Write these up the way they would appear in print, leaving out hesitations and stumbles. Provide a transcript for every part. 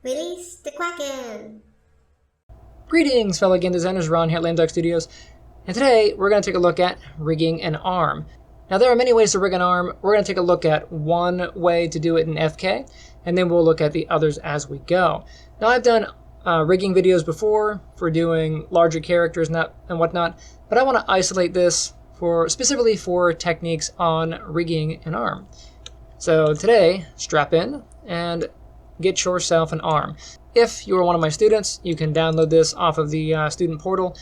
Release the Kraken! Greetings, fellow game designers. Ron here at Lame Duck Studios, and today we're going to take a look at rigging an arm. Now, there are many ways to rig an arm. We're going to take a look at one way to do it in FK, and then we'll look at the others as we go. Now, I've done rigging videos before for doing larger characters and whatnot, but I want to isolate this specifically for techniques on rigging an arm. So today, strap in and get yourself an arm. If you are one of my students, you can download this off of the student portal.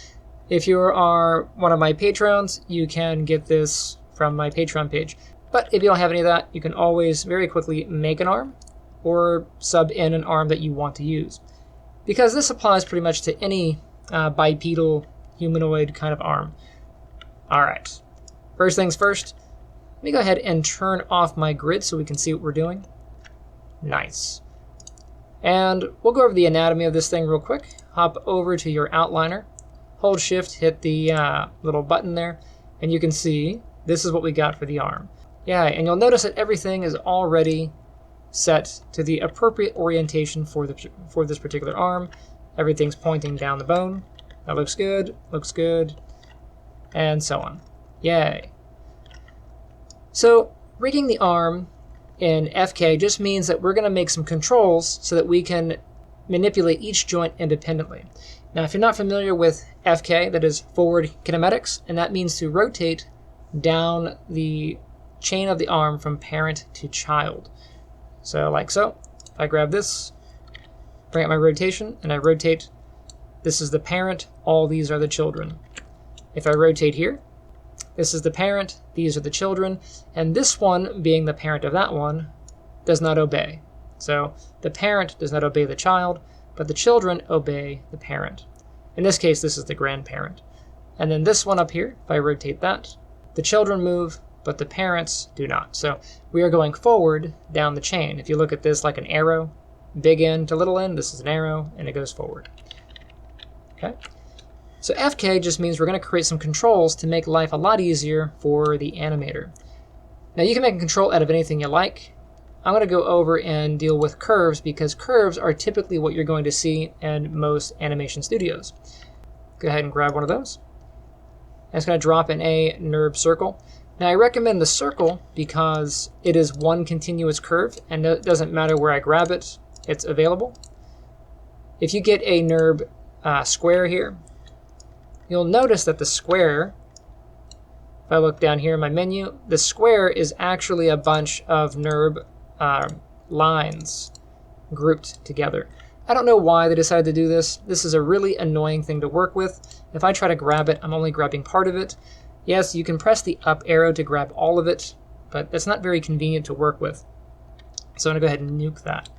If you are one of my patrons, you can get this from my Patreon page. But if you don't have any of that, you can always very quickly make an arm or sub in an arm that you want to use. Because this applies pretty much to any bipedal humanoid kind of arm. Alright, first things first, let me go ahead and turn off my grid so we can see what we're doing. Nice. And we'll go over the anatomy of this thing real quick. Hop over to your outliner, hold shift, hit the little button there, and you can see this is what we got for the arm. Yeah, and you'll notice that everything is already set to the appropriate orientation for this particular arm. Everything's pointing down the bone. That looks good, and so on. Yay. So rigging the arm in FK just means that we're going to make some controls so that we can manipulate each joint independently. Now, if you're not familiar with FK, that is forward kinematics, and that means to rotate down the chain of the arm from parent to child. So like so, if I grab this, bring up my rotation, and I rotate, this is the parent, all these are the children. If I rotate here, this is the parent, these are the children, and this one, being the parent of that one, does not obey. So the parent does not obey the child, but the children obey the parent. In this case, this is the grandparent. And then this one up here, if I rotate that, the children move, but the parents do not. So we are going forward down the chain. If you look at this like an arrow, big end to little end, this is an arrow, and it goes forward. Okay. So FK just means we're going to create some controls to make life a lot easier for the animator. Now you can make a control out of anything you like. I'm going to go over and deal with curves because curves are typically what you're going to see in most animation studios. Go ahead and grab one of those. And it's going to drop in a NURB circle. Now I recommend the circle because it is one continuous curve and it doesn't matter where I grab it, it's available. If you get a NURB square here, you'll notice that the square, if I look down here in my menu, the square is actually a bunch of NURB lines grouped together. I don't know why they decided to do this. This is a really annoying thing to work with. If I try to grab it, I'm only grabbing part of it. Yes, you can press the up arrow to grab all of it, but that's not very convenient to work with. So I'm going to go ahead and nuke that.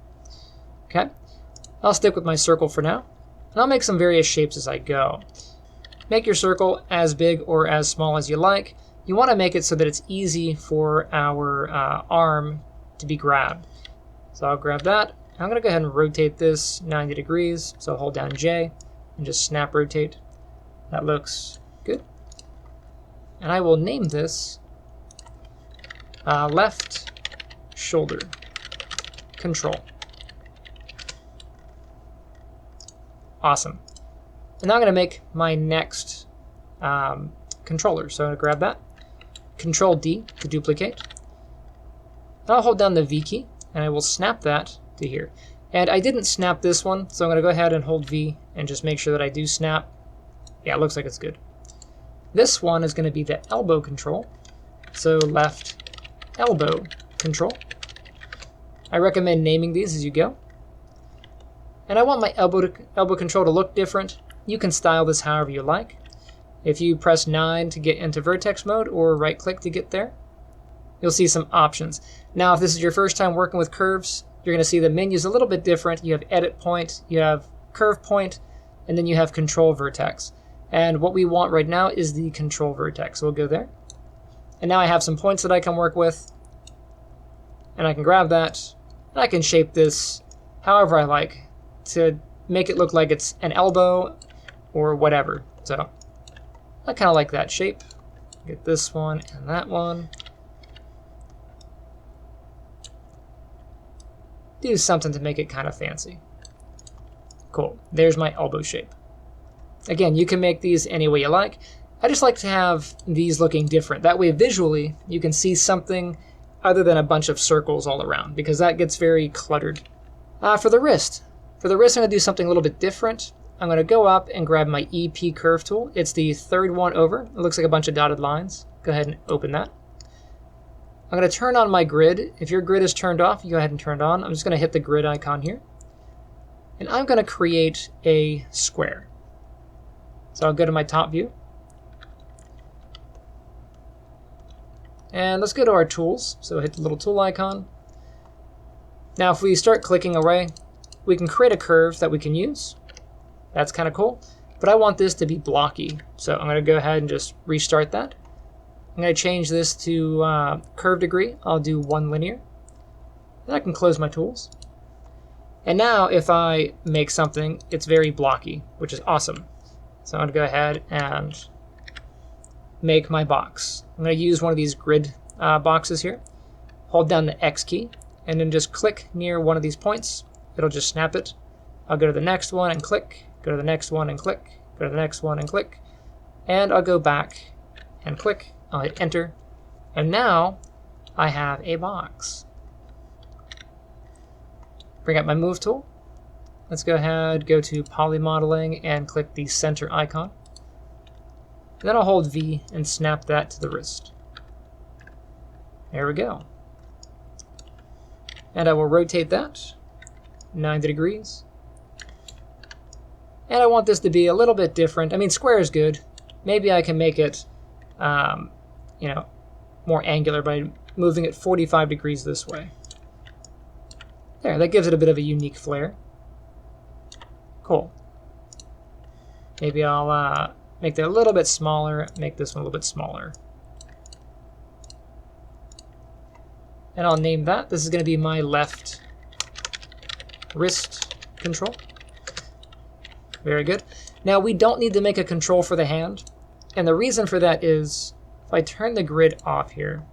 Okay, I'll stick with my circle for now, and I'll make some various shapes as I go. Make your circle as big or as small as you like. You want to make it so that it's easy for our arm to be grabbed. So I'll grab that. I'm going to go ahead and rotate this 90 degrees. So I'll hold down J and just snap rotate. That looks good. And I will name this left shoulder control. Awesome. And now I'm going to make my next controller. So I'm going to grab that. Control D to duplicate. And I'll hold down the V key, and I will snap that to here. And I didn't snap this one, so I'm going to go ahead and hold V and just make sure that I do snap. Yeah, it looks like it's good. This one is going to be the elbow control. So left elbow control. I recommend naming these as you go. And I want my elbow control to look different. You can style this however you like. If you press 9 to get into vertex mode or right click to get there, you'll see some options. Now, if this is your first time working with curves, you're going to see the menu's a little bit different. You have edit point, you have curve point, and then you have control vertex. And what we want right now is the control vertex. So we'll go there. And now I have some points that I can work with. And I can grab that. And I can shape this however I like to make it look like it's an elbow or whatever. So I kind of like that shape. Get this one and that one. Do something to make it kind of fancy. Cool. There's my elbow shape. Again, you can make these any way you like. I just like to have these looking different. That way, visually, you can see something other than a bunch of circles all around, because that gets very cluttered. For the wrist. I'm going to do something a little bit different. I'm going to go up and grab my EP curve tool. It's the third one over. It looks like a bunch of dotted lines. Go ahead and open that. I'm going to turn on my grid. If your grid is turned off, you go ahead and turn it on. I'm just going to hit the grid icon here. And I'm going to create a square. So I'll go to my top view. And let's go to our tools. So hit the little tool icon. Now if we start clicking away, we can create a curve that we can use. That's kind of cool. But I want this to be blocky. So I'm going to go ahead and just restart that. I'm going to change this to curve degree. I'll do 1 linear. Then I can close my tools. And now if I make something, it's very blocky, which is awesome. So I'm going to go ahead and make my box. I'm going to use one of these grid boxes here. Hold down the X key and then just click near one of these points. It'll just snap it. I'll go to the next one and click, go to the next one and click, go to the next one and click, and I'll go back and click. I'll hit enter, and now I have a box. Bring up my move tool. Let's go ahead, go to poly modeling and click the center icon. Then I'll hold V and snap that to the wrist. There we go. And I will rotate that 90 degrees. And I want this to be a little bit different. I mean, square is good. Maybe I can make it, more angular by moving it 45 degrees this way. There, that gives it a bit of a unique flair. Cool. Maybe I'll make that a little bit smaller, make this one a little bit smaller. And I'll name that. This is going to be my left wrist control. Very good. Now we don't need to make a control for the hand. And the reason for that is if I turn the grid off here,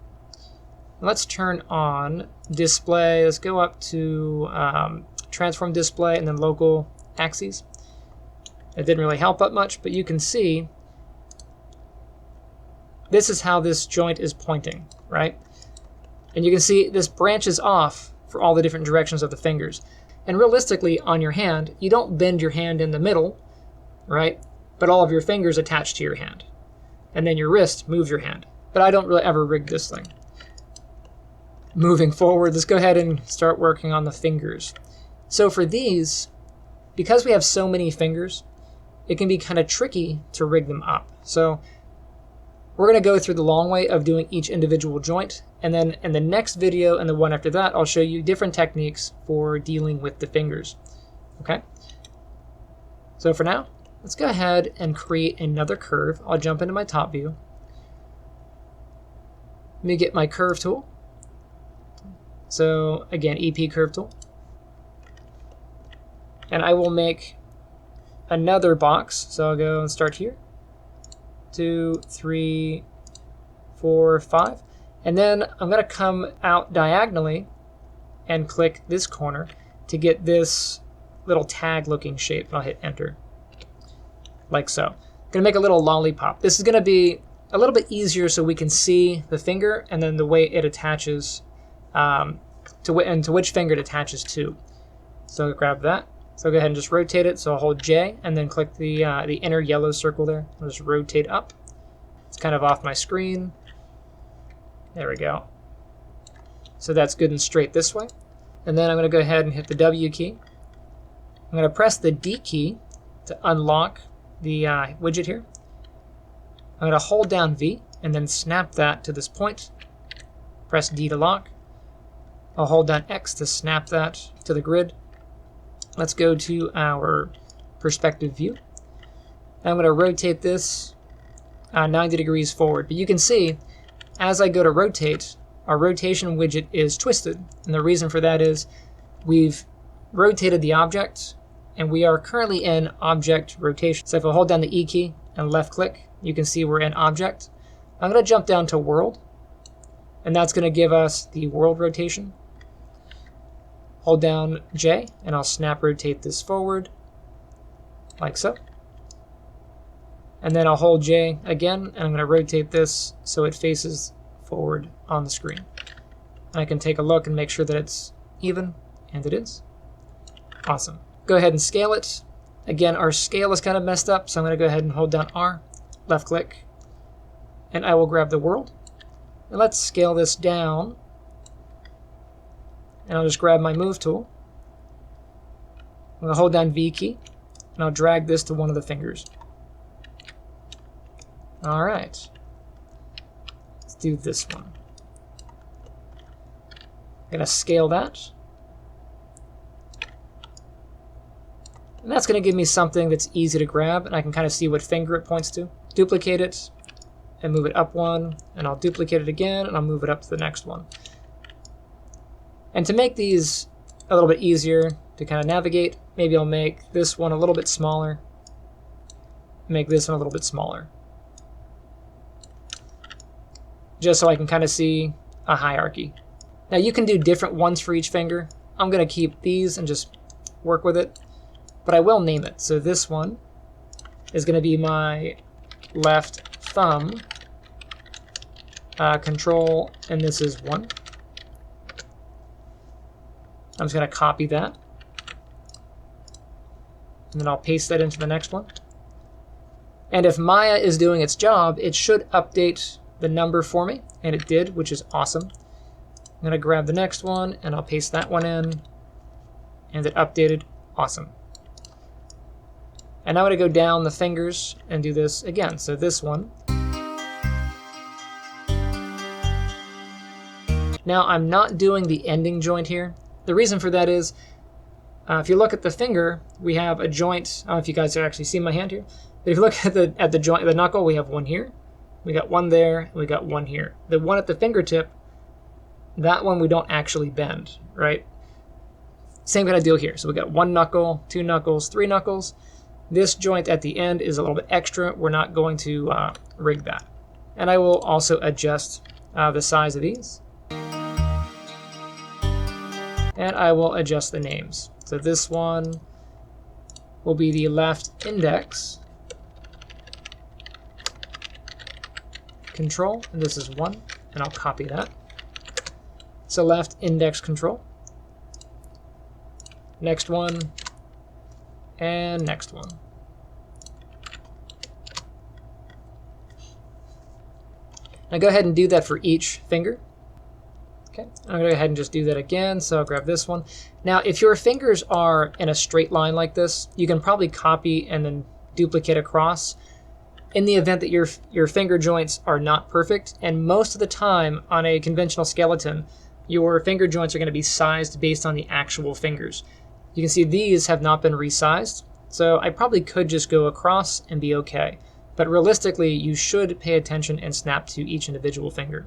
let's turn on display. Let's go up to transform display and then local axes. It didn't really help that much, but you can see this is how this joint is pointing, right? And you can see this branches off for all the different directions of the fingers. And realistically, on your hand, you don't bend your hand in the middle, right? But all of your fingers attach to your hand. And then your wrist moves your hand. But I don't really ever rig this thing. Moving forward, let's go ahead and start working on the fingers. So for these, because we have so many fingers, it can be kind of tricky to rig them up. So we're going to go through the long way of doing each individual joint. And then in the next video and the one after that, I'll show you different techniques for dealing with the fingers. Okay? So for now, let's go ahead and create another curve. I'll jump into my top view. Let me get my curve tool. So again, EP curve tool. And I will make another box. So I'll go and start here. 2, 3, 4, 5. And then I'm going to come out diagonally and click this corner to get this little tag looking shape. I'll hit enter. Like so. I'm going to make a little lollipop. This is going to be a little bit easier so we can see the finger and then the way it attaches to which finger it attaches to. So I'll grab that. So I'll go ahead and just rotate it. So I'll hold J and then click the inner yellow circle there. I'll just rotate up. It's kind of off my screen. There we go. So that's good and straight this way. And then I'm going to go ahead and hit the W key. I'm going to press the D key to unlock the widget here. I'm going to hold down V and then snap that to this point. Press D to lock. I'll hold down X to snap that to the grid. Let's go to our perspective view. I'm going to rotate this 90 degrees forward. But you can see, as I go to rotate, our rotation widget is twisted. And the reason for that is we've rotated the object, and we are currently in object rotation. So if I hold down the E key and left click, you can see we're in object. I'm going to jump down to world, and that's going to give us the world rotation. Hold down J, and I'll snap rotate this forward. like so. And then I'll hold J again, and I'm going to rotate this so it faces forward on the screen. And I can take a look and make sure that it's even, and it is. Awesome. Go ahead and scale it. Again, our scale is kind of messed up, so I'm going to go ahead and hold down R, left click, and I will grab the world. And let's scale this down. And I'll just grab my move tool. I'm going to hold down V key, and I'll drag this to one of the fingers. All right. Let's do this one. I'm going to scale that. And that's going to give me something that's easy to grab, and I can kind of see what finger it points to. Duplicate it, and move it up one, and I'll duplicate it again, and I'll move it up to the next one. And to make these a little bit easier to kind of navigate, maybe I'll make this one a little bit smaller, make this one a little bit smaller, just so I can kind of see a hierarchy. Now you can do different ones for each finger. I'm going to keep these and just work with it, but I will name it. So this one is going to be my left thumb control, and this is 1. I'm just going to copy that, and then I'll paste that into the next one. And if Maya is doing its job, it should update the number for me, and it did, which is awesome. I'm going to grab the next one, and I'll paste that one in, and it updated. Awesome. And now I'm going to go down the fingers and do this again. So this one. Now I'm not doing the ending joint here. The reason for that is, if you look at the finger, we have a joint. I don't know if you guys are actually seeing my hand here, but if you look at the joint, the knuckle, we have one here, we got one there, and we got one here. The one at the fingertip, that one we don't actually bend, right? Same kind of deal here. So we got 1 knuckle, 2 knuckles, 3 knuckles. This joint at the end is a little bit extra. We're not going to rig that. And I will also adjust the size of these. And I will adjust the names. So this one will be the left index control, and this is 1, and I'll copy that. So left index control. Next one, and next one. Now go ahead and do that for each finger. Okay, I'm going to go ahead and just do that again, so I'll grab this one. Now, if your fingers are in a straight line like this, you can probably copy and then duplicate across. In the event that your finger joints are not perfect, and most of the time on a conventional skeleton, your finger joints are going to be sized based on the actual fingers. You can see these have not been resized, so I probably could just go across and be okay. But realistically, you should pay attention and snap to each individual finger.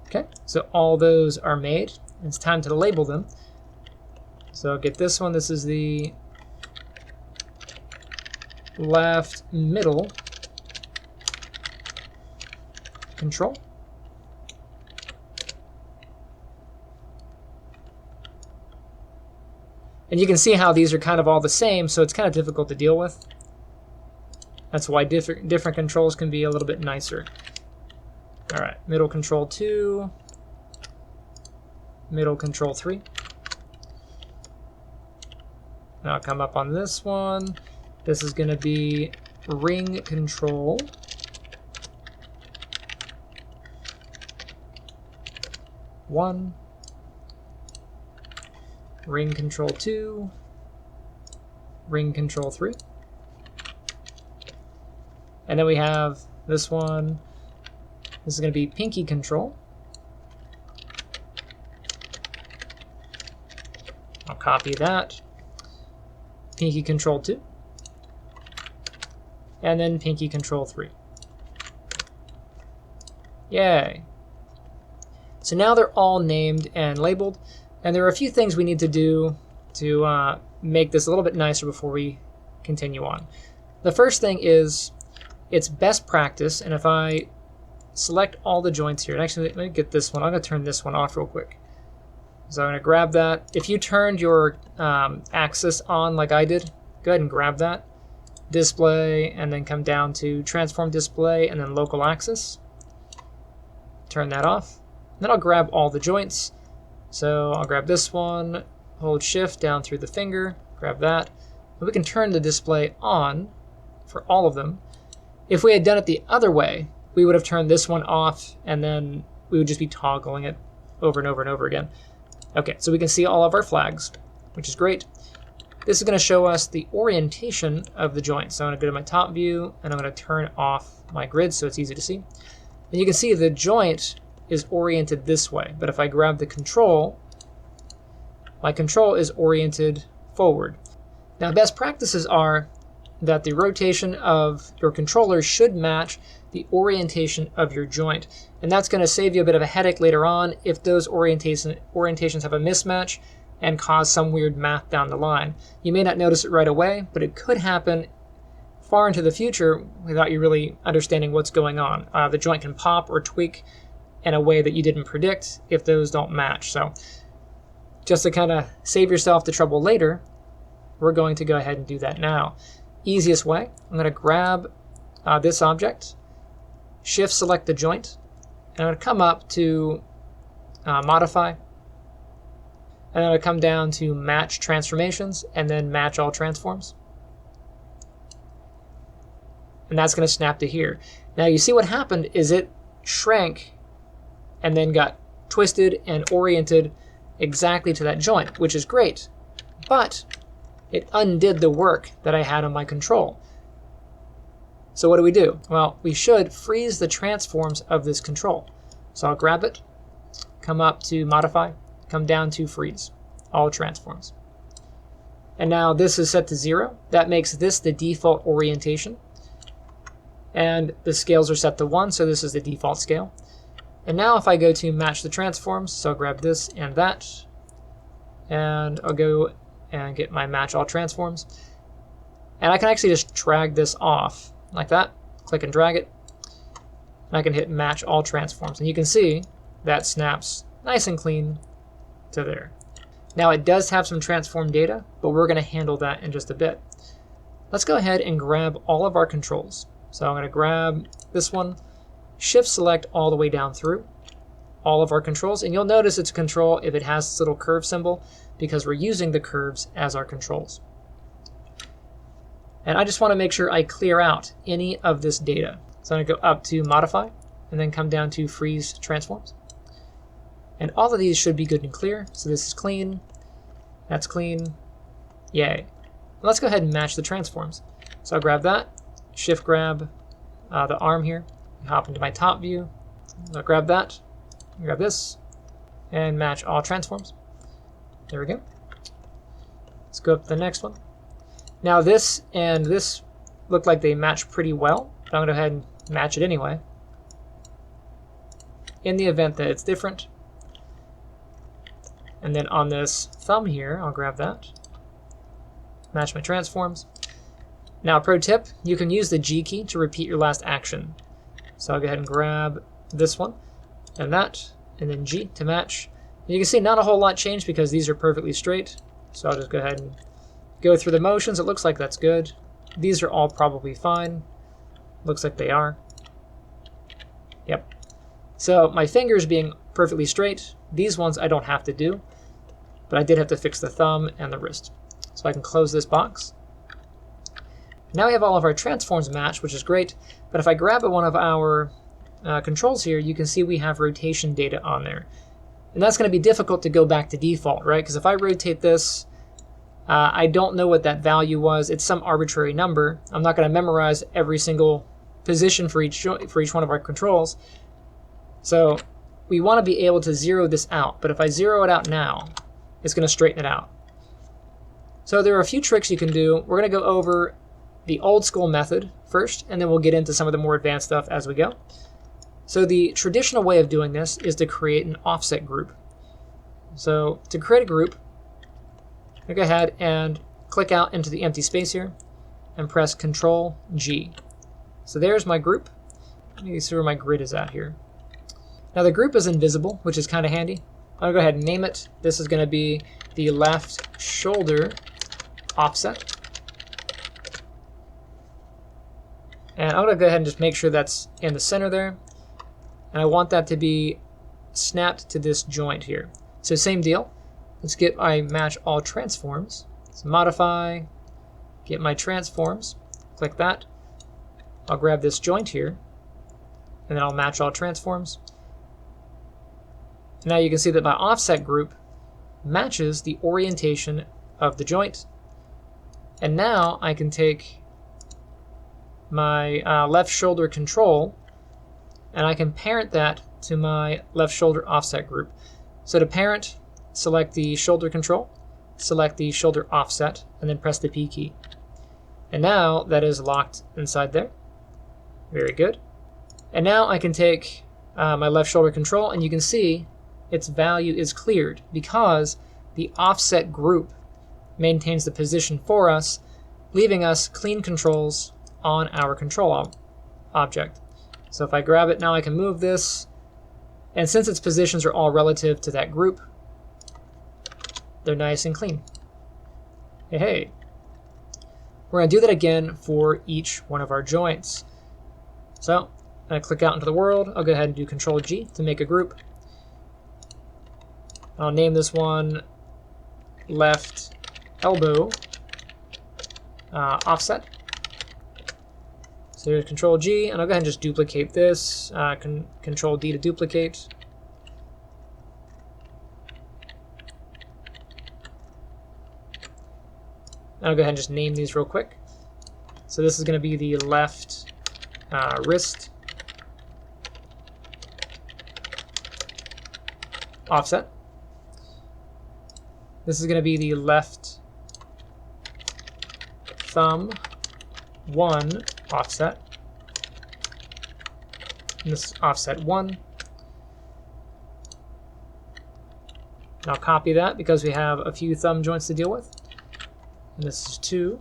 Okay, so all those are made. It's time to label them. So get this one. This is the left middle control. And you can see how these are kind of all the same, so it's kind of difficult to deal with. That's why different controls can be a little bit nicer. All right, middle control 2, middle control 3. Now I'll come up on this one. This is going to be ring control 1, ring control 2, ring control 3. And then we have this one. This is going to be pinky control. I'll copy that. Pinky control 2. And then pinky control 3. Yay. So now they're all named and labeled. And there are a few things we need to do to make this a little bit nicer before we continue on. The first thing is it's best practice, and if I select all the joints here, and actually let me get this one, I'm going to turn this one off real quick. So I'm going to grab that. If you turned your axis on like I did, go ahead and grab that. Display, and then come down to transform display, and then local axis. Turn that off. Then I'll grab all the joints. So I'll grab this one, hold shift down through the finger, grab that. And we can turn the display on for all of them. If we had done it the other way, we would have turned this one off, and then we would just be toggling it over and over and over again. Okay, so we can see all of our flags, which is great. This is going to show us the orientation of the joint. So I'm going to go to my top view, and I'm going to turn off my grid so it's easy to see. And you can see the joint is oriented this way, but if I grab the control, my control is oriented forward. Now, best practices are that the rotation of your controller should match the orientation of your joint. And that's going to save you a bit of a headache later on if those orientations have a mismatch and cause some weird math down the line. You may not notice it right away, but it could happen far into the future without you really understanding what's going on. The joint can pop or tweak in a way that you didn't predict if those don't match. So just to kind of save yourself the trouble later, we're going to go ahead and do that now. Easiest way, I'm going to grab this object, shift select the joint, and I'm going to come up to modify, and I'm going to come down to match transformations and then match all transforms. And that's going to snap to here. Now you see what happened is it shrank and then got twisted and oriented exactly to that joint, which is great. But it undid the work that I had on my control. So what do? Well, we should freeze the transforms of this control. So I'll grab it, come up to modify, come down to freeze all transforms. And now this is set to 0. That makes this the default orientation. And the scales are set to 1, so this is the default scale. And now if I go to match the transforms, so I'll grab this and that, and I'll go and get my match all transforms. And I can actually just drag this off like that, click and drag it, and I can hit match all transforms. And you can see that snaps nice and clean to there. Now it does have some transform data, but we're going to handle that in just a bit. Let's go ahead and grab all of our controls. So I'm going to grab this one, shift select all the way down through all of our controls, and you'll notice it's a control if it has this little curve symbol because we're using the curves as our controls. And I just want to make sure I clear out any of this data. So I'm going to go up to modify and then come down to freeze transforms. And all of these should be good and clear. So this is clean, that's clean, yay. Let's go ahead and match the transforms. So I'll grab that, shift grab the arm here, hop into my top view, I'll grab that, grab this, and match all transforms. There we go. Let's go up to the next one. Now this and this look like they match pretty well, but I'm going to go ahead and match it anyway. In the event that it's different. And then on this thumb here, I'll grab that, match my transforms. Now pro tip, you can use the G key to repeat your last action. So I'll go ahead and grab this one and that, and then G to match. And you can see not a whole lot changed because these are perfectly straight. So I'll just go ahead and go through the motions. It looks like that's good. These are all probably fine. Looks like they are. Yep. So my fingers being perfectly straight, these ones I don't have to do, but I did have to fix the thumb and the wrist. So I can close this box. Now we have all of our transforms matched, which is great, but if I grab one of our controls here, you can see we have rotation data on there. And that's going to be difficult to go back to default, right? Because if I rotate this, I don't know what that value was. It's some arbitrary number. I'm not going to memorize every single position for each one of our controls. So we want to be able to zero this out. But if I zero it out now, it's going to straighten it out. So there are a few tricks you can do. We're going to go over the old school method first, and then we'll get into some of the more advanced stuff as we go. So the traditional way of doing this is to create an offset group. So to create a group, I go ahead and click out into the empty space here, and press Control G. So there's my group. Let me see where my grid is at here. Now the group is invisible, which is kind of handy. I'll go ahead and name it. This is going to be the left shoulder offset. And I'm going to go ahead and just make sure that's in the center there. And I want that to be snapped to this joint here. So same deal. Let's get my match all transforms. So modify, get my transforms, click that. I'll grab this joint here, and then I'll match all transforms. Now you can see that my offset group matches the orientation of the joint. And now I can take my left shoulder control, and I can parent that to my left shoulder offset group. So to parent, select the shoulder control, select the shoulder offset, and then press the P key. And now that is locked inside there. Very good. And now I can take my left shoulder control, and you can see its value is cleared because the offset group maintains the position for us, leaving us clean controls on our control object. So if I grab it now, I can move this, and since its positions are all relative to that group, they're nice and clean. Hey. We're going to do that again for each one of our joints. So I'm going to click out into the world. I'll go ahead and do Control G to make a group. I'll name this one left elbow offset. So here's Control G, and I'll go ahead and just duplicate this. Control D to duplicate. And I'll go ahead and just name these real quick. So this is going to be the left wrist offset. This is going to be the left thumb 1 offset. And this is offset 1. And I'll copy that because we have a few thumb joints to deal with. And this is 2.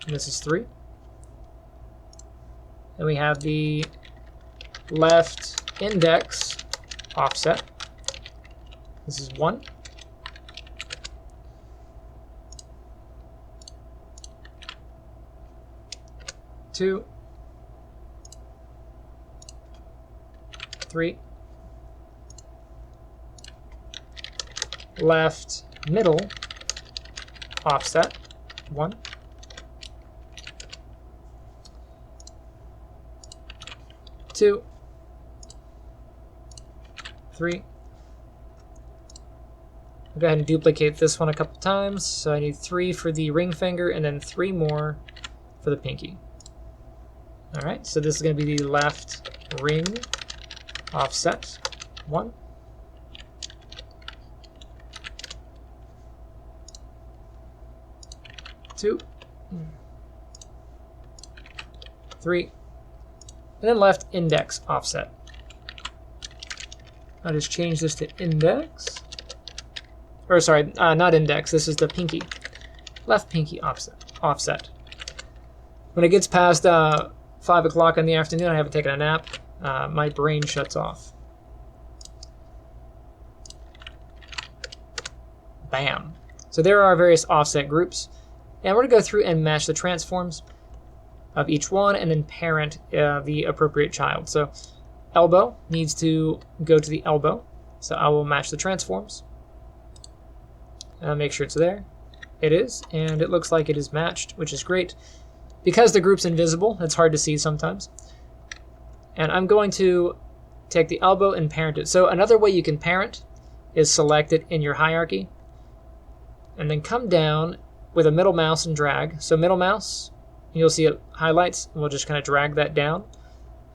And this is 3. And we have the left index offset. This is 1. 2, 3, left middle offset 1, 2, 3. I'll go ahead and duplicate this one a couple times. So I need 3 for the ring finger and then 3 more for the pinky. All right, so this is going to be the left ring offset 1, 2, 3, and then left index offset. I'll just change this to index. Or sorry, not index, this is the pinky. Left pinky offset. When it gets past 5 o'clock in the afternoon, I haven't taken a nap, my brain shuts off. Bam. So there are our various offset groups. And we're going to go through and match the transforms of each one and then parent the appropriate child. So elbow needs to go to the elbow. So I will match the transforms. Make sure it's there. It is, and it looks like it is matched, which is great. Because the group's invisible, it's hard to see sometimes. And I'm going to take the elbow and parent it. So another way you can parent is select it in your hierarchy, and then come down with a middle mouse and drag. So middle mouse, you'll see it highlights, and we'll just kind of drag that down.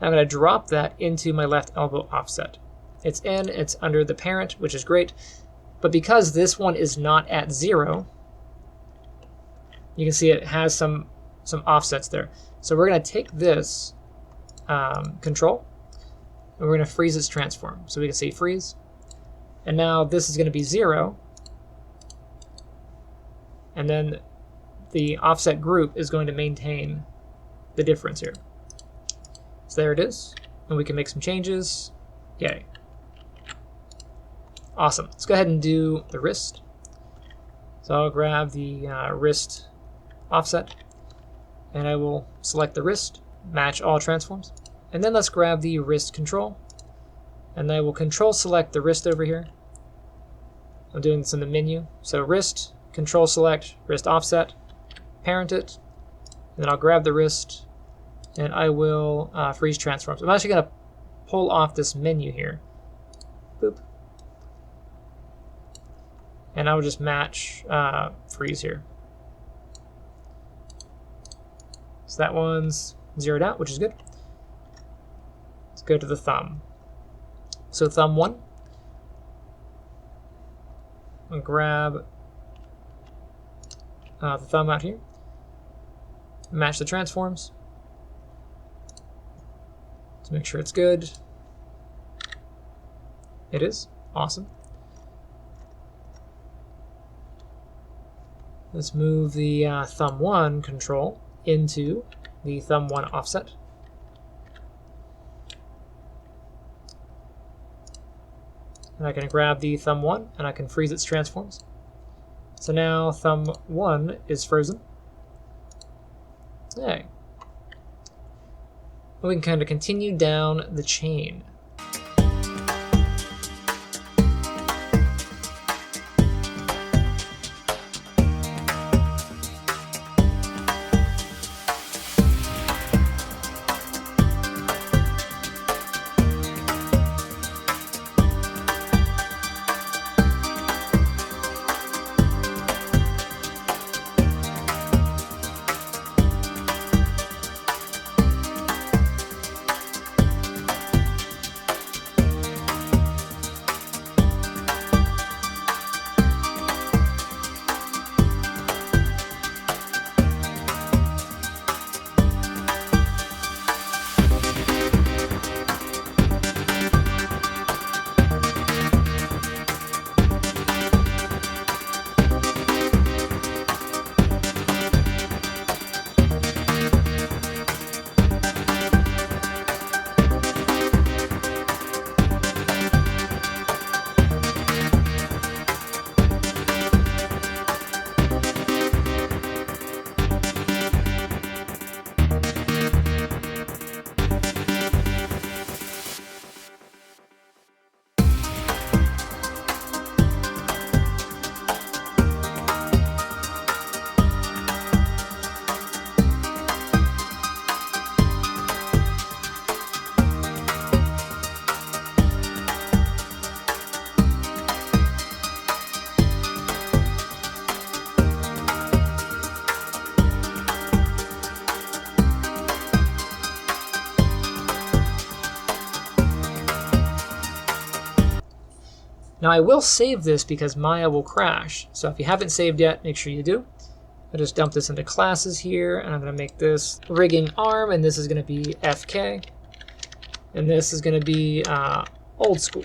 I'm going to drop that into my left elbow offset. It's in, it's under the parent, which is great. But because this one is not at 0, you can see it has some offsets there. So we're going to take this control, and we're going to freeze its transform. So we can say freeze. And now this is going to be 0. And then the offset group is going to maintain the difference here. So there it is, and we can make some changes. Yay. Awesome. Let's go ahead and do the wrist. So I'll grab the wrist offset, and I will select the wrist, match all transforms, and then let's grab the wrist control, and I will control select the wrist over here. I'm doing this in the menu. So wrist, control select, wrist offset, parent it, and then I'll grab the wrist, and I will freeze transforms. I'm actually going to pull off this menu here. Boop. And I will just match freeze here. So that one's zeroed out, which is good. Let's go to the thumb. So thumb 1. I'll grab the thumb out here. Match the transforms. To make sure it's good. It is. Awesome. Let's move the thumb 1 control into the thumb 1 offset. And I can grab the thumb 1 and I can freeze its transforms. So now thumb 1 is frozen. Okay. We can kind of continue down the chain. Now I will save this because Maya will crash. So if you haven't saved yet, make sure you do. I'll just dump this into classes here, and I'm going to make this rigging arm, and this is going to be FK. And this is going to be old school.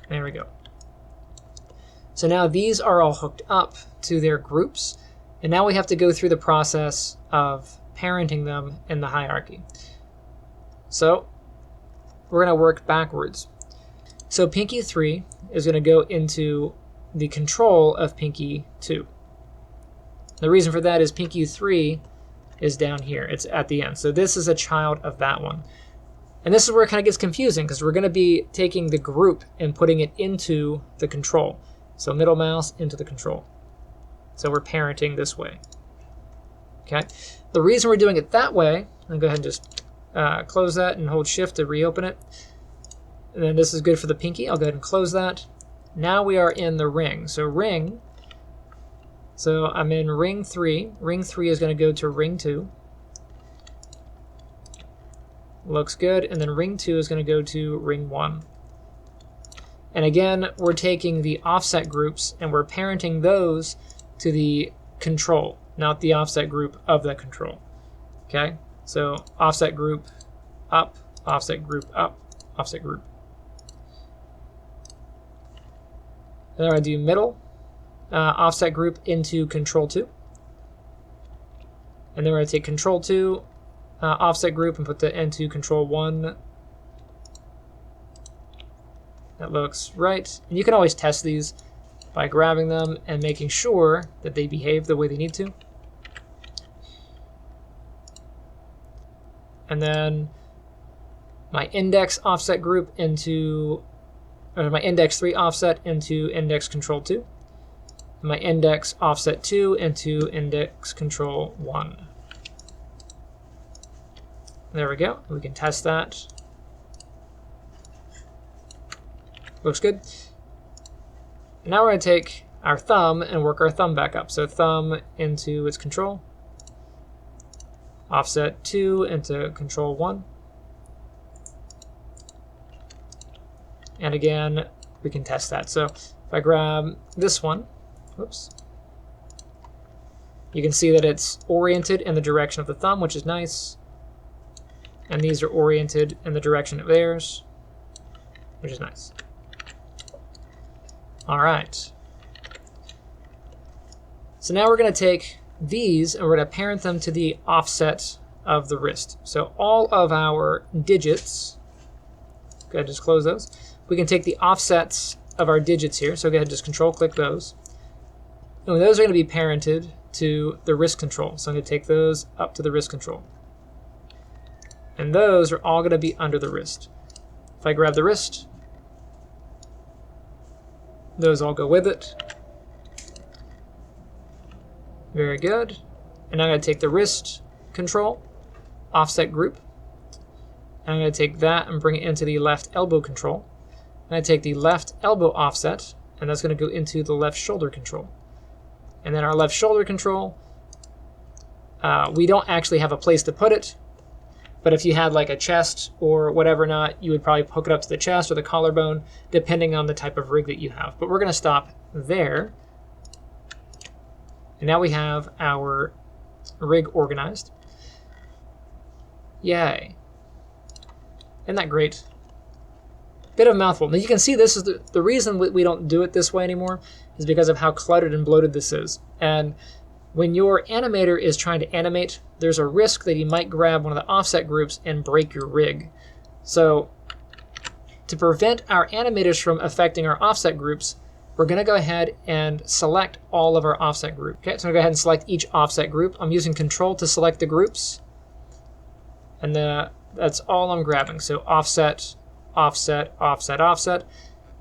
There we go. So now these are all hooked up to their groups, and now we have to go through the process of parenting them in the hierarchy. So we're going to work backwards. So Pinky 3 is going to go into the control of Pinky 2. The reason for that is Pinky 3 is down here. It's at the end. So this is a child of that one. And this is where it kind of gets confusing because we're going to be taking the group and putting it into the control. So middle mouse into the control. So we're parenting this way. Okay. The reason we're doing it that way, I'll go ahead and just close that and hold shift to reopen it. And then this is good for the pinky. I'll go ahead and close that. Now we are in the ring. So ring. So I'm in ring 3. Ring 3 is going to go to ring 2. Looks good. And then ring 2 is going to go to ring 1. And again, we're taking the offset groups and we're parenting those to the control, not the offset group of the control. Okay? So offset group up, offset group up, offset group. Then I do middle. offset group into control 2. And then we're going to take control 2 offset group and put that into control 1. That looks right. And you can always test these by grabbing them and making sure that they behave the way they need to. And then my index offset group into, or my index 3 offset into index control 2. And my index offset 2 into index control 1. There we go. We can test that. Looks good. And now we're going to take our thumb and work our thumb back up. So thumb into its control. Offset 2 into control 1. And again, we can test that. So if I grab this one, whoops, you can see that it's oriented in the direction of the thumb, which is nice. And these are oriented in the direction of theirs, which is nice. All right. So now we're going to take these and we're going to parent them to the offset of the wrist. So all of our digits, go ahead and just close those. We can take the offsets of our digits here. So go ahead and just control click those. And those are going to be parented to the wrist control. So I'm going to take those up to the wrist control. And those are all going to be under the wrist. If I grab the wrist, those all go with it. Very good. And I'm going to take the wrist control, offset group. I'm going to take that and bring it into the left elbow control. I'm going to take the left elbow offset, and that's going to go into the left shoulder control. And then our left shoulder control, we don't actually have a place to put it. But if you had like a chest or whatever not, you would probably hook it up to the chest or the collarbone, depending on the type of rig that you have. But we're going to stop there. And now we have our rig organized. Yay. Isn't that great? Bit of a mouthful. Now you can see this is the reason we don't do it this way anymore is because of how cluttered and bloated this is. And when your animator is trying to animate, there's a risk that he might grab one of the offset groups and break your rig. So to prevent our animators from affecting our offset groups, we're going to go ahead and select all of our offset groups. Okay, so I'm going to go ahead and select each offset group. I'm using Control to select the groups. And that's all I'm grabbing. So offset, offset, offset, offset.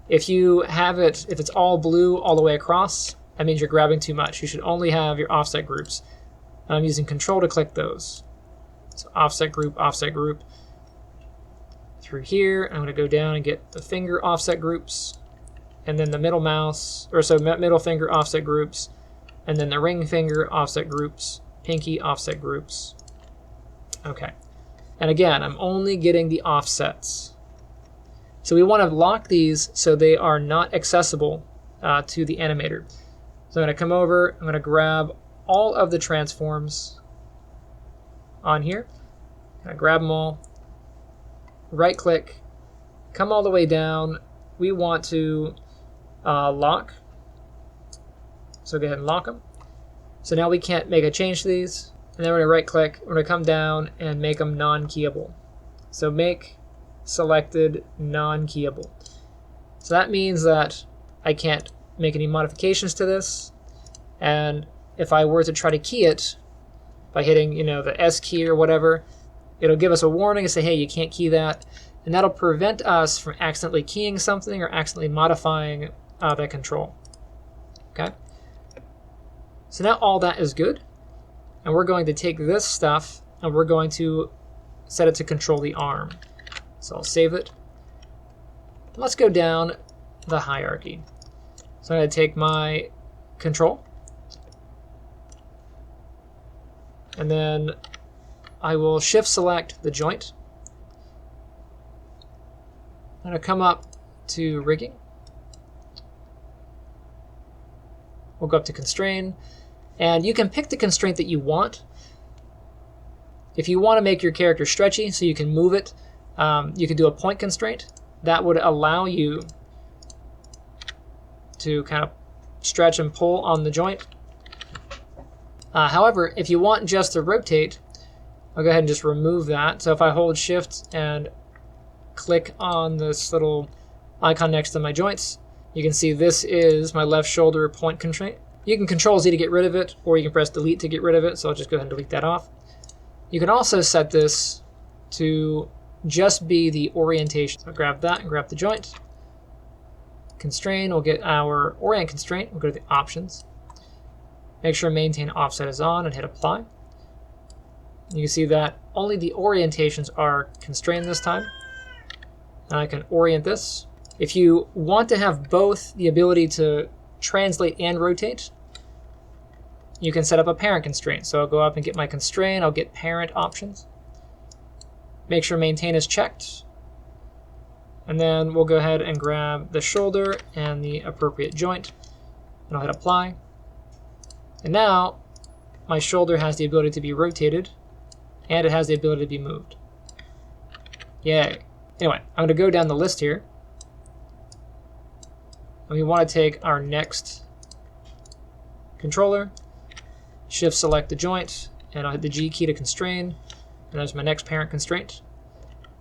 If you have it, if it's all blue all the way across, that means you're grabbing too much. You should only have your offset groups. And I'm using Control to click those. So offset group, through here. I'm going to go down and get the finger offset groups, and then the middle mouse, or so middle finger offset groups, and then the ring finger offset groups, pinky offset groups. Okay. And again, I'm only getting the offsets. So we want to lock these so they are not accessible to the animator. So I'm going to come over, I'm going to grab all of the transforms on here. I'm going to grab them all, right click, come all the way down. We want to lock. So go ahead and lock them. So now we can't make a change to these. And then we're going to right click, we're going to come down and make them non-keyable. So make selected non-keyable. So that means that I can't make any modifications to this. And if I were to try to key it by hitting, the S key or whatever, it'll give us a warning and say, hey, you can't key that. And that'll prevent us from accidentally keying something or accidentally modifying that control. Okay. So now all that is good. And we're going to take this stuff and we're going to set it to control the arm. So I'll save it. Let's go down the hierarchy. So I'm going to take my control. And then I will shift select the joint. I'm going to come up to rigging. We'll go up to constrain. And you can pick the constraint that you want. If you want to make your character stretchy so you can move it, you can do a point constraint. That would allow you to kind of stretch and pull on the joint. However, if you want just to rotate, I'll go ahead and just remove that. So if I hold Shift and click on this little icon next to my joints, you can see this is my left shoulder point constraint. You can Control Z to get rid of it, or you can press Delete to get rid of it, so I'll just go ahead and delete that off. You can also set this to just be the orientation. So grab that and grab the joint. Constrain, we'll get our orient constraint. We'll go to the options. Make sure maintain offset is on and hit apply. You can see that only the orientations are constrained this time. And I can orient this. If you want to have both the ability to translate and rotate, you can set up a parent constraint. So I'll go up and get my constraint. I'll get parent options. Make sure maintain is checked. And then we'll go ahead and grab the shoulder and the appropriate joint. And I'll hit apply. And now my shoulder has the ability to be rotated, and it has the ability to be moved. Yay. Anyway, I'm going to go down the list here. And we want to take our next controller, Shift select the joint, and I'll hit the G key to constrain. And there's my next parent constraint.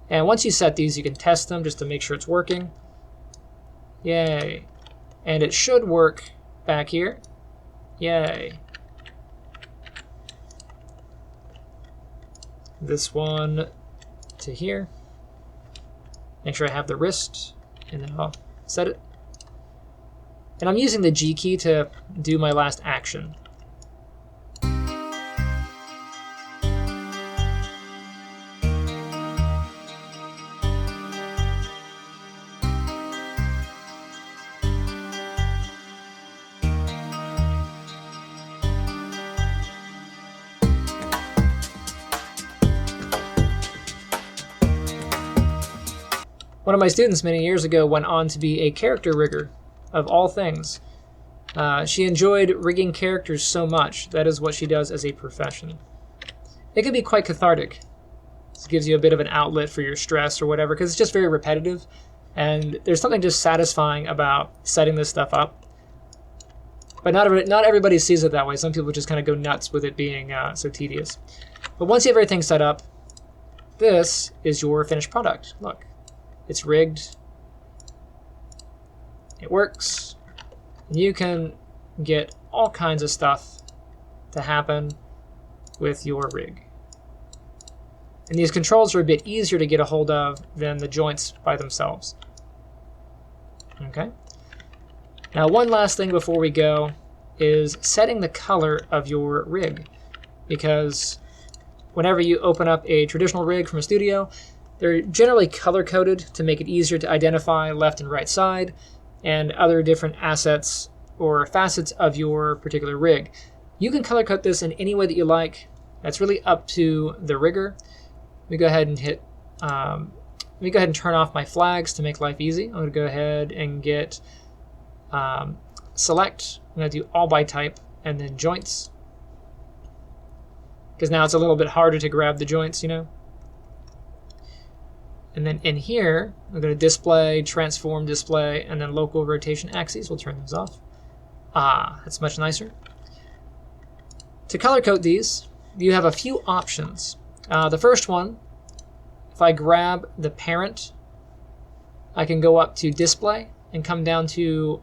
And once you set these, you can test them just to make sure it's working. Yay. And it should work back here. Yay. This one to here. Make sure I have the wrist, and then I'll set it. And I'm using the G key to do my last action. One of my students many years ago went on to be a character rigger, of all things. She enjoyed rigging characters so much, that is what she does as a profession. It can be quite cathartic. It gives you a bit of an outlet for your stress or whatever, because it's just very repetitive, and there's something just satisfying about setting this stuff up. But not everybody sees it that way. Some people just kind of go nuts with it being so tedious. But once you have everything set up, this is your finished product. Look. It's rigged. It works. And you can get all kinds of stuff to happen with your rig. And these controls are a bit easier to get a hold of than the joints by themselves. Okay. Now, one last thing before we go is setting the color of your rig, because whenever you open up a traditional rig from a studio, they're generally color-coded to make it easier to identify left and right side and other different assets or facets of your particular rig. You can color-code this in any way that you like. That's really up to the rigger. Let me go ahead and turn off my flags to make life easy. I'm going to go ahead and get select. I'm going to do all by type and then joints, because now it's a little bit harder to grab the joints, you know. And then in here, I'm going to display, transform, display, and then local rotation axes. We'll turn those off. That's much nicer. To color code these, you have a few options. The first one, if I grab the parent, I can go up to display and come down to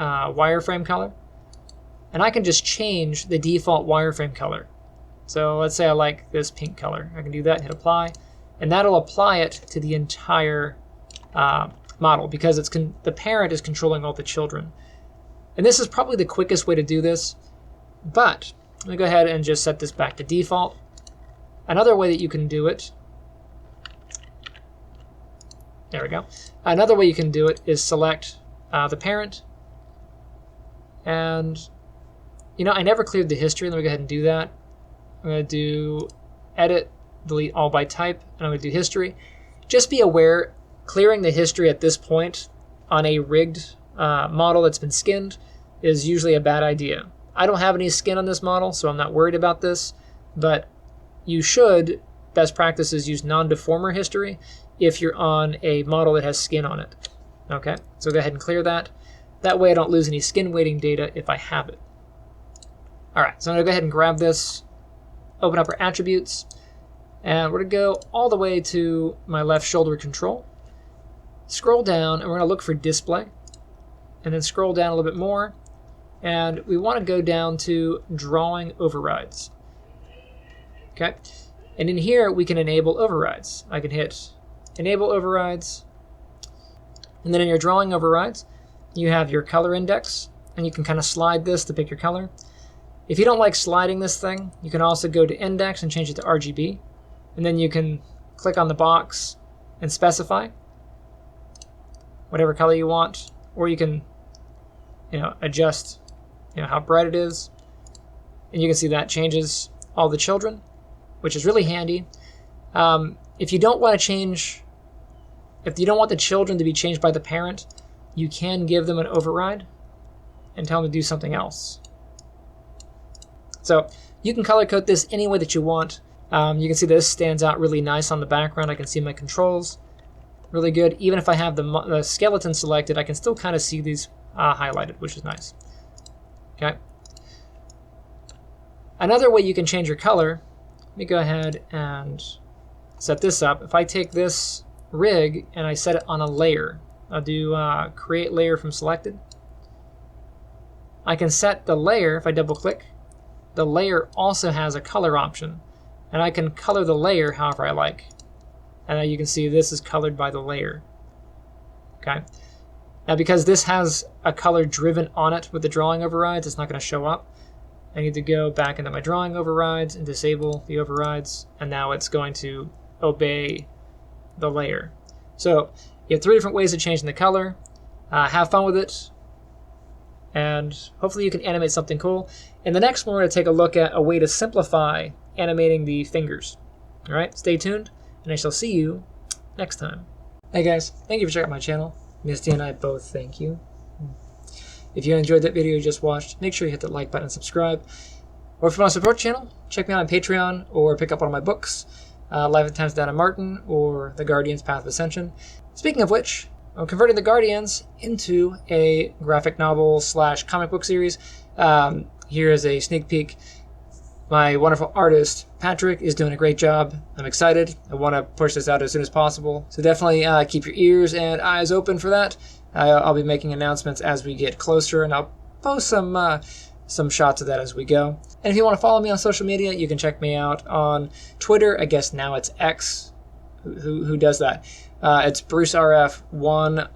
wireframe color. And I can just change the default wireframe color. So let's say I like this pink color. I can do that and hit apply. And that'll apply it to the entire model, because the parent is controlling all the children. And this is probably the quickest way to do this, but let me go ahead and just set this back to default. Another way that you can do it, there we go. Another way you can do it is select the parent. And, you know, I never cleared the history. Let me go ahead and do that. I'm going to do edit, delete all by type, and I'm going to do history. Just be aware, clearing the history at this point on a rigged model that's been skinned is usually a bad idea. I don't have any skin on this model, so I'm not worried about this, but you should, best practice is use non-deformer history if you're on a model that has skin on it. Okay, so go ahead and clear that. That way I don't lose any skin weighting data if I have it. All right, so I'm gonna go ahead and grab this, open up our attributes, and we're gonna go all the way to my left shoulder control, scroll down, and we're gonna look for display, and then scroll down a little bit more, and we wanna go down to drawing overrides. Okay, and in here we can enable overrides. I can hit enable overrides, and then in your drawing overrides, you have your color index, and you can kind of slide this to pick your color. If you don't like sliding this thing, you can also go to index and change it to RGB, and then you can click on the box and specify whatever color you want, or you can, adjust, how bright it is, and you can see that changes all the children, which is really handy. If you don't want the children to be changed by the parent, you can give them an override and tell them to do something else. So you can color code this any way that you want. You can see this stands out really nice on the background. I can see my controls really good. Even if I have the skeleton selected, I can still kind of see these highlighted, which is nice. Okay. Another way you can change your color, let me go ahead and set this up. If I take this rig and I set it on a layer, I'll do create layer from selected. I can set the layer, if I double click, the layer also has a color option, and I can color the layer however I like. And now you can see this is colored by the layer. Okay. Now because this has a color driven on it with the drawing overrides, it's not going to show up. I need to go back into my drawing overrides and disable the overrides, and now it's going to obey the layer. So you have 3 different ways of changing the color. Have fun with it, and hopefully you can animate something cool. In the next one, we're going to take a look at a way to simplify animating the fingers. All right, stay tuned, and I shall see you next time. Hey guys, thank you for checking out my channel. Misty and I both thank you. If you enjoyed that video you just watched, make sure you hit the like button and subscribe. Or if you want to support the channel, check me out on Patreon or pick up one of my books, Life at Times Dinah Marton or The Guardian's Path of Ascension. Speaking of which, I'm converting The Guardians into a graphic novel / comic book series. Here is a sneak peek. My wonderful artist, Patrick, is doing a great job. I'm excited. I want to push this out as soon as possible. So definitely keep your ears and eyes open for that. I'll be making announcements as we get closer, and I'll post some shots of that as we go. And if you want to follow me on social media, you can check me out on Twitter. I guess now it's X. Who does that? It's BruceRF1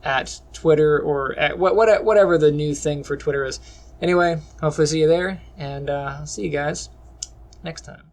at Twitter, or at whatever the new thing for Twitter is. Anyway, hopefully see you there, and I'll see you guys next time.